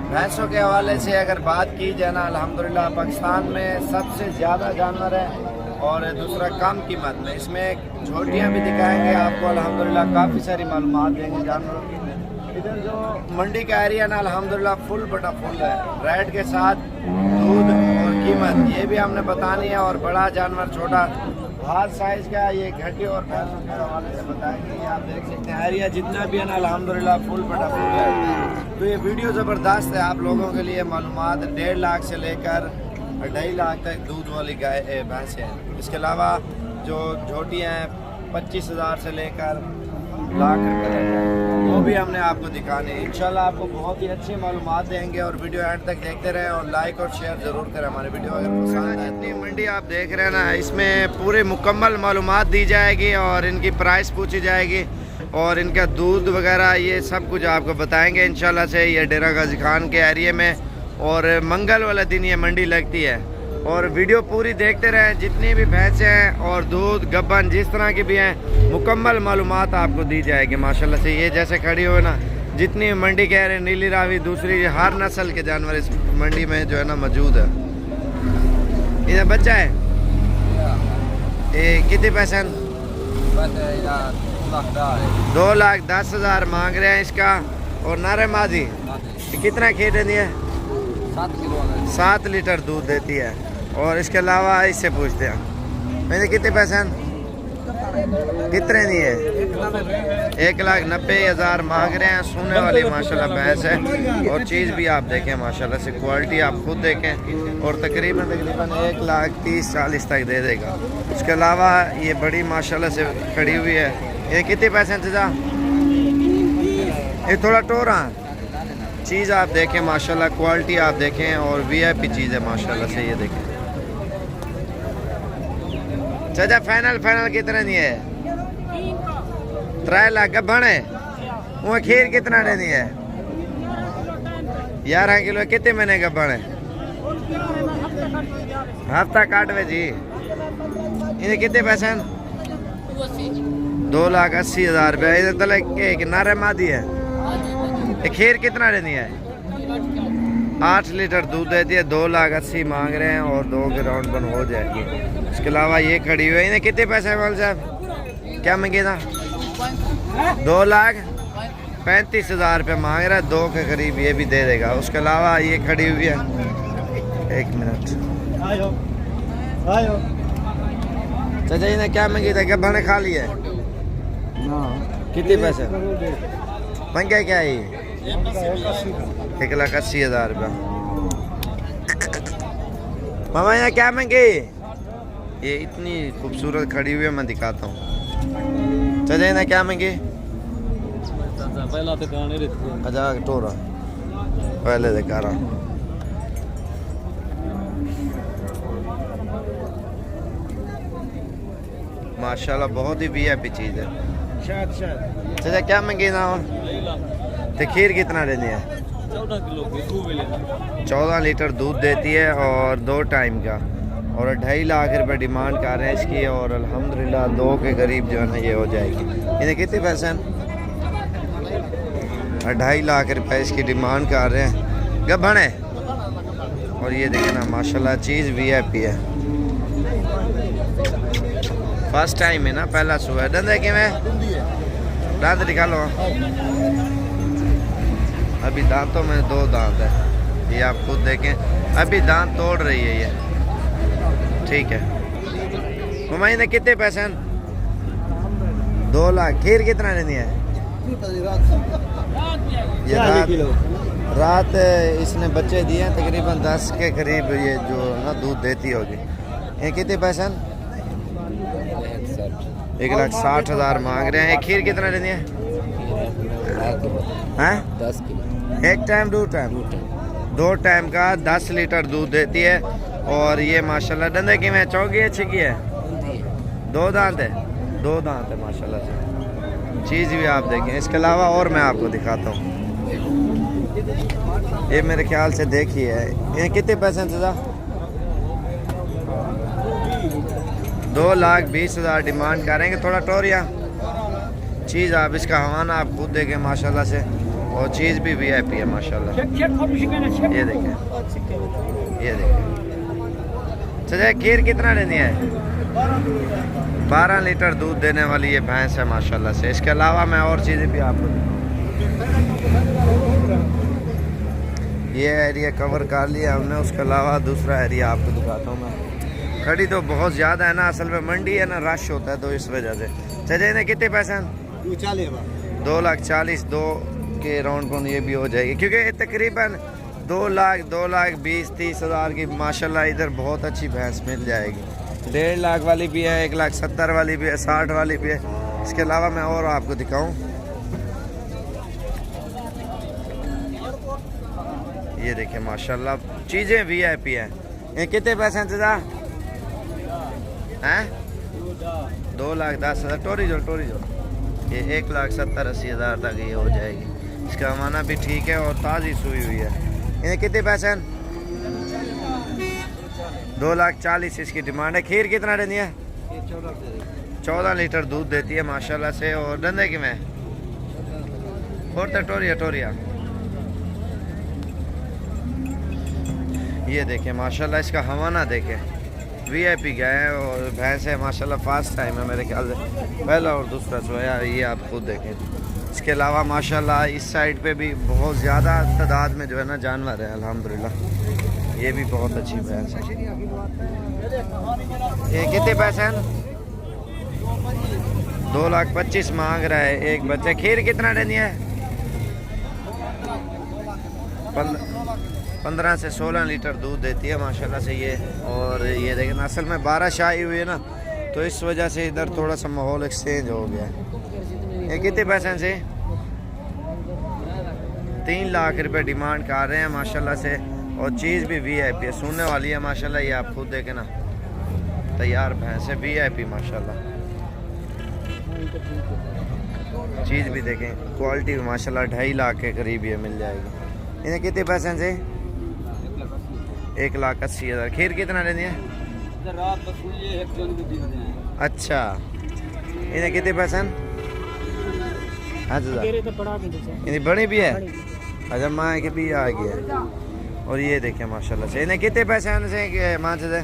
भैंसों के हवाले से अगर बात की जाए ना, अल्हम्दुलिल्लाह पाकिस्तान में सबसे ज़्यादा जानवर है और दूसरा कम कीमत में। इसमें छोटियाँ भी दिखाएंगे आपको, अल्हम्दुलिल्लाह काफ़ी सारी मालूमात देंगे जानवरों की। इधर जो मंडी का एरिया ना अल्हम्दुलिल्लाह फुल बटा फुल है, रेट के साथ दूध और कीमत ये भी हमने बतानी है। और बड़ा जानवर छोटा हर साइज का ये घटे और भैंसों के हवाले से बताएंगे। ये आप देख सकते हैं एरिया जितना भी है ना अल्हम्दुलिल्लाह फुल बटा फुल है। तो ये वीडियो ज़बरदस्त है आप लोगों के लिए। मालूमात 1.5 लाख से लेकर 2.5 लाख तक दूध वाली गाय भैंसें हैं। इसके अलावा जो झोटियाँ हैं 25,000 से लेकर लाख रुपये तक, वो भी हमने आपको दिखाने हैं। इंशाल्लाह आपको बहुत ही अच्छी मालूमात देंगे और वीडियो एंड तक देखते रहें और लाइक और शेयर ज़रूर करें हमारे वीडियो अगर पसंद है। इतनी मंडी आप देख रहे हैं ना, इसमें पूरे मुकम्मल मालूमात दी जाएगी और इनकी प्राइस पूछी जाएगी और इनका दूध वगैरह ये सब कुछ आपको बताएंगे इंशाल्लाह से। ये डेरा गाजी खान के एरिए में और मंगल वाला दिन ये मंडी लगती है। और वीडियो पूरी देखते रहें, जितनी भी भैंसें हैं और दूध गब्बन जिस तरह की भी हैं मुकम्मल मालूमात आपको दी जाएगी माशाल्लाह से। ये जैसे खड़ी हो ना, जितनी मंडी कह रहे हैं नीली रावी दूसरी हर नस्ल के जानवर इस मंडी में जो है ना मौजूद है। इधर बच्चा है ये कितने पैसे? 2,10,000 मांग रहे हैं इसका। और नारे मादी कितना खेत देती है? 7 लीटर दूध देती है। और इसके अलावा इससे पूछते हैं मैंने कितने पैसे कितने नहीं है? 1,90,000 मांग रहे हैं। सोने वाली माशाल्लाह भैंस है और चीज़ भी आप देखें माशाल्लाह से, क्वालिटी आप खुद देखें। और तकरीबन 1,30,40 तक दे देगा। उसके अलावा ये बड़ी माशाल्लाह से खड़ी हुई है। ये कितने पैसे था? ये थोड़ा टोरा चीज़ आप देखें माशाल्लाह, क्वालिटी आप देखें और वीआईपी चीज़ है माशाल्लाह से। ये देखें चाचा फाइनल कितना नहीं है? 3 लाख गब्बन है। वो खीर कितना देनी है? 11 किलो। कितने महीने गब्बन है? हफ्ता काट वे जी। इन्हें कितने पैसे? 2,80,000 रुपया। इधर तलक एक नारे मादी है। खीर कितना देनी है? 8 लीटर दूध देती है। 2,80,000 मांग रहे हैं और 2 के राउंड बन हो जाएगी। इसके अलावा ये खड़ी हुई है। इन्हें कितने पैसे मौल साहब क्या मांगे था? 2,35,000 रुपये मांग रहा है। 2 के करीब ये भी दे देगा। उसके अलावा ये खड़ी हुई है। 1 मिनट चाचा इन्हें क्या मांगी था? क्या बने खा लिया? कितने पैसे मंगे? क्या है 1,80,000 रुपया। मामा यहाँ क्या मांगे? ये इतनी खूबसूरत खड़ी हुई है, मैं दिखाता हूँ। चाचा इन्हें क्या मांगे? अच्छा टोरा पहले दिखा रहा। माशाल्लाह बहुत ही वीआईपी चीज़ है। चाचा क्या मांगे ना? तो खीर कितना देनी है? 14 लीटर दूध देती है और 2 टाइम का। और 2.5 लाख रुपए डिमांड कर रहे हैं इसकी। और अल्हम्दुलिल्लाह 2 के करीब जो है ना ये हो जाएगी। इन्हें कितने पैसे हैं? 2.5 लाख रुपए इसकी डिमांड कर रहे हैं। गब्बन है। और ये देखें ना माशाल्लाह चीज़ वीआईपी है। फर्स्ट टाइम है ना, पहला सुबह। दंद है कि मैं दांत दिखा लो। अभी दांतों में 2 दांत है, ये आप खुद देखें। अभी दांत तोड़ रही है ये। ठीक है मम्मा ने कितने पैसे? 2 लाख। खीर कितना लेनी है? ये रात इसने बच्चे दिए हैं तकरीबन 10 के करीब ये जो ना दूध देती होगी। ये कितने पैसे? 1,60,000 मांग रहे हैं। खीर कितना लेनी है? 10 किलो। 1 time 2 time? 2 टाइम का 10 लीटर दूध देती है। और ये माशाल्लाह दंदे की मैं चौकी अच्छी की है। 2 दांत है। 2 दांत है माशाल्लाह से। चीज़ भी आप देखें। इसके अलावा और मैं आपको दिखाता हूँ। ये मेरे ख्याल से देखिए ये कितने पैसे था? 2,20,000 डिमांड करेंगे। थोड़ा टोरिया चीज़ आप इसका हवाना आप खुद देखें माशाल्लाह से। और चीज़ भी वीआईपी है माशाल्लाह। ये देखें, ये देखें। चलिए खीर कितना लेनी है? 12 लीटर दूध देने वाली ये भैंस है माशाल्लाह से। इसके अलावा मैं और चीज़ें भी आपको ये एरिया कवर कर लिया हमने, उसके अलावा दूसरा एरिया आपको दिखाता हूँ मैं। खड़ी तो बहुत ज़्यादा है ना, असल में मंडी है ना, रश होता है तो इस वजह से। चलिए इन्हें कितने पैसे हैं? 2,40,000 2 के राउंड को ये भी हो जाएगी, क्योंकि तकरीबन 2,20,30 हज़ार की माशाल्लाह इधर बहुत अच्छी भैंस मिल जाएगी। 1.5 लाख वाली भी है, 1,70,000 वाली भी है, 60 वाली भी है। इसके अलावा मैं और आपको दिखाऊं, ये देखिए माशाल्लाह चीज़ें वीआईपी हैं। ये कितने पैसे हैं चाचा? हैं 2,10,000 टोरी जो ये 1,70,000-80,000 तक ये हो जाएगी। इसका माना भी ठीक है और ताज़ी सुई हुई है। ये कितने पैसे हैं? 2,40,000 इसकी डिमांड है। खीर कितना देनी है? 14 लीटर दूध देती है माशाल्लाह से। और डंडे की में और टोरिया ये देखें माशाल्लाह, इसका हवाना देखें, वीआईपी गया है और भैंस है माशाल्लाह। फास्ट टाइम है मेरे ख्याल से, पहला और दूसरा सोया, ये आप खुद देखें। इसके अलावा माशाल्लाह इस साइड पे भी बहुत ज़्यादा तादाद में जो है ना जानवर है अल्हम्दुलिल्लाह। ये भी बहुत अच्छी भैंस है। ये कितने पैसे हैं? 2,25,000 मांग रहा है एक बच्चे। खीर कितना देनी है? 15 से 16 लीटर दूध देती है माशाल्लाह से ये। और ये देखें असल में 12 शाही हुई है ना, तो इस वजह से इधर थोड़ा सा माहौल एक्सचेंज हो गया है। ये कितने पैसे से? 3 लाख रुपए डिमांड कर रहे हैं माशाल्लाह से। और चीज़ भी वीआईपी है, सुनने वाली है माशाल्लाह। ये आप खुद देखें ना, तैयार भैंस है वीआईपी माशाल्लाह। चीज़ भी देखें, क्वालिटी माशाल्लाह 2.5 लाख के करीब ये मिल जाएगी। इन्हें कितने पैसे से? 1,80,000। खीर कितना लेनी है? अच्छा, इन्हें कितने पैसे? हाँ इन्हें बड़ी भी है। अच्छा माँ के भी आ गया। और ये देखें माशाल्लाह से। इन्हें कितने पैसे आने से माँ से?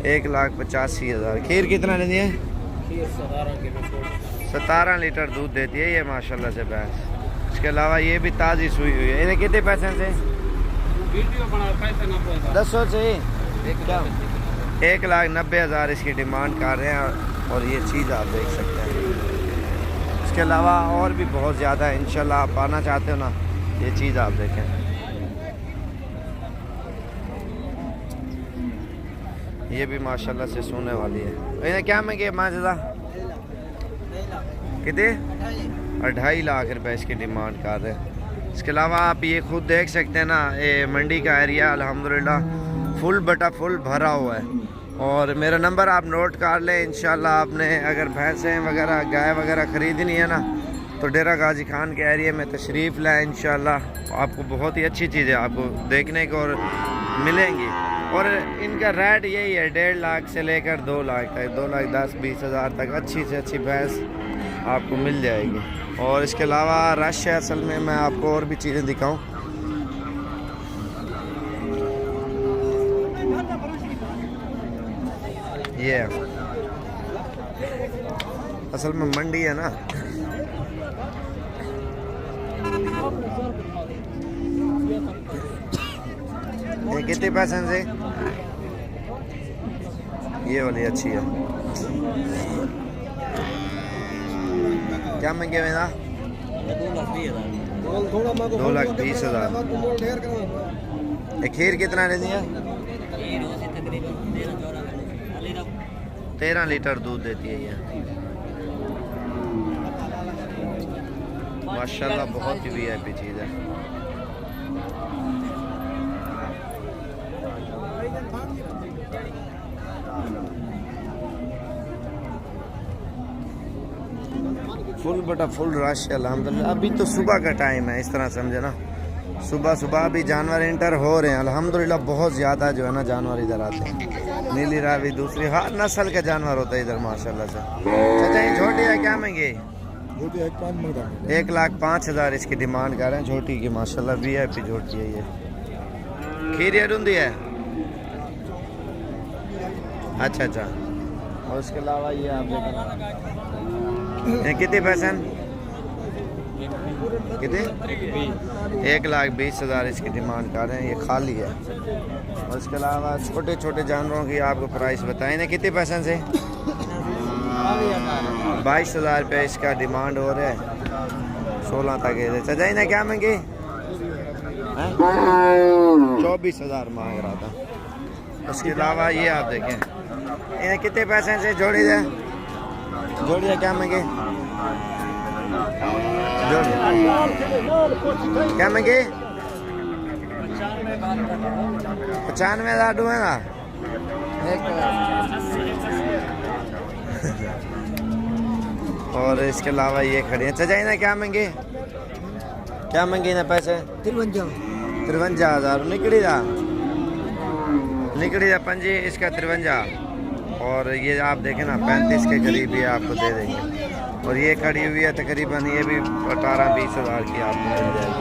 1,85,000। खीर कितना लेनी है? 17 लीटर दूध देती है ये माशाल्लाह से भैंस। इसके अलावा ये भी ताज़ी सुई हुई है। इन्हें कितने पैसे से? 10 से 1,90,000 इसकी डिमांड कर रहे हैं। और ये चीज़ आप देख सकते हैं। इसके अलावा और भी बहुत ज़्यादा है, इंशाल्लाह आप पाना चाहते हो ना, ये चीज़ आप देखें। ये भी माशाल्लाह से सोने वाली है। इन्हें क्या महंगे माशाल्लाह? कितने? 2.5 लाख रुपए इसकी डिमांड कर रहे हैं। इसके अलावा आप ये खुद देख सकते हैं ना, ये मंडी का एरिया अल्हम्दुलिल्लाह फुल बटा फुल भरा हुआ है। और मेरा नंबर आप नोट कर लें। इंशाल्लाह आपने अगर भैंसें वगैरह गाय वगैरह ख़रीदनी है ना, तो डेरा गाजी खान के एरिया में तशरीफ़ लाएँ। इंशाल्लाह आपको बहुत ही अच्छी चीज़ें आपको देखने को और मिलेंगी। और इनका रेट यही है 1.5 लाख से लेकर 2 लाख तक, 2,10,000-20,000 तक अच्छी से अच्छी भैंस आपको मिल जाएगी। और इसके अलावा रश है असल में, मैं आपको और भी चीज़ें दिखाऊं। ये असल में मंडी है ना, ये कितने पैसे से? ये वाली अच्छी है। क्या महंगे में ना? 2,20,000। खीर कितना लेनी है? 13 लीटर दूध देती है ये माशाल्लाह। बहुत ही वीआईपी चीज़ है। फुल बटा फुल रश है अल्हम्दुलिल्लाह। अभी तो सुबह का टाइम है, इस तरह समझे ना, सुबह भी जानवर एंटर हो रहे हैं अल्हम्दुलिल्लाह। बहुत ज़्यादा जो है ना जानवर इधर आते हैं। नीली रावी दूसरी हर नस्ल का जानवर होता है इधर माशाल्लाह से। चाचा ये छोटी है क्या महंगी? झोटी 1,05,000 इसकी डिमांड कर रहे हैं। झोटी की माशाल्लाह VIP झोटी है ये। खीरिया ढूंढी है। अच्छा अच्छा। और उसके अलावा ये आप देखें कितने पैसे कितने 1,20,000 इसकी डिमांड कर रहे हैं। ये खाली है। और इसके अलावा छोटे छोटे जानवरों की आपको प्राइस बताएं ना कितने पैसे से 22,000 रुपये इसका डिमांड हो रहा है। 16 तक है। सजाई ना क्या मांगे 24,000 मांग रहा था। उसके अलावा ये आप देखें ये कितने पैसे से जोड़ी दे क्या मांगे क्या मांगे 95,000 दूंगा। और इसके अलावा ये खड़े हैं। सजाई ना क्या मांगे ना पैसे 53,000 निकली जा पंजी इसका 53। और ये आप देखें ना 35 के करीब ये आपको दे देंगे। और ये खड़ी हुई है तकरीबन ये भी 18-20,000 की आपको मिल जाएगी।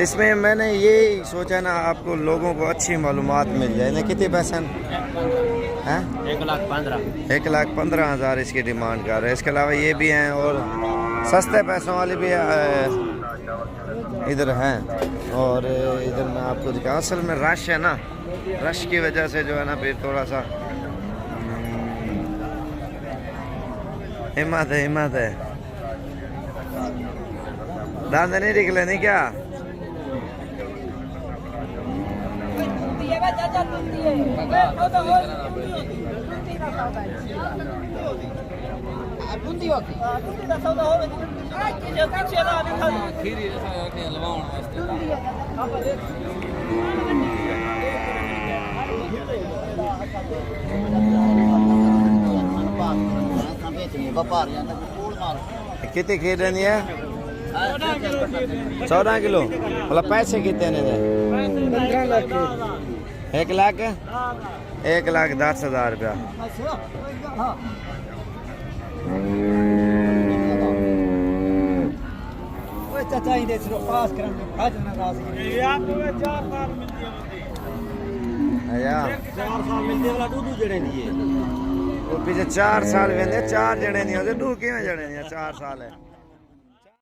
इसमें मैंने ये सोचा ना आपको लोगों को अच्छी मालूमात मिल जाए ना। कितने पैसे हैं 1,15,000 इसकी डिमांड कर रहे हैं। इसके अलावा ये भी हैं और सस्ते पैसों वाले भी इधर हैं। और इधर मैं आपको दिखाऊँ असल में रश है ना। रश की वजह से जो है ना फिर थोड़ा सा हिम्मत है दांत नहीं निकले नहीं क्या कितने खेल रही है 14 किलो मतलब पैसे कितने ने 1,10,000 रुपया। पीछे 4 साल वेंदे 4 जने नहीं होते 2 किवें जने 4 साल है।